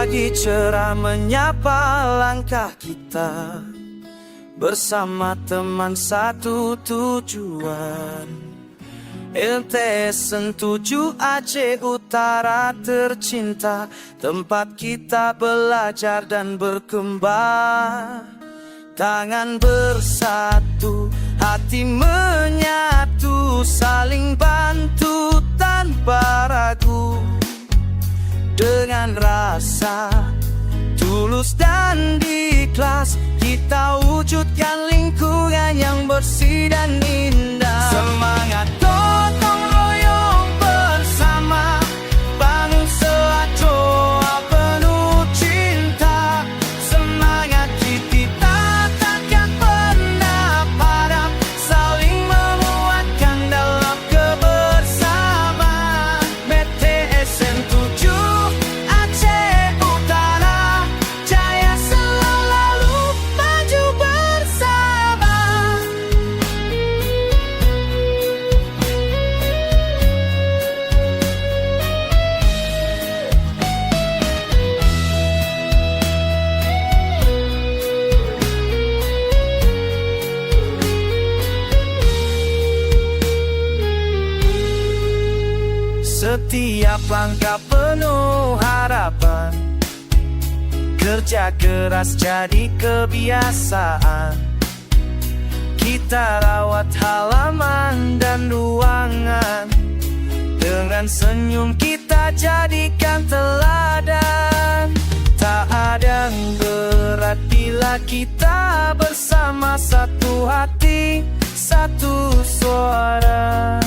Pagi cerah menyapa langkah kita, bersama teman satu tujuan. LTS 7 Aceh Utara tercinta, tempat kita belajar dan berkembang. Tangan bersatu, hati menyatu, saling bantu tanpa ragu. Dengan rasa tulus dan ikhlas, kita wujudkan lingkungan yang bersih dan indah. Semangat gotong royong bersama, bangun doa penuh cinta. Semangat kita takkan pernah padam, saling menguatkan dalam kebersamaan. BTS 7 Aceh Utara, jaya selalu maju bersama. Setiap langkah penuh harapan, kerja keras jadi kebiasaan. Kita rawat halaman dan ruangan, dengan senyum kita jadikan teladan. Tak ada yang berat bila kita bersama, satu hati, satu suara.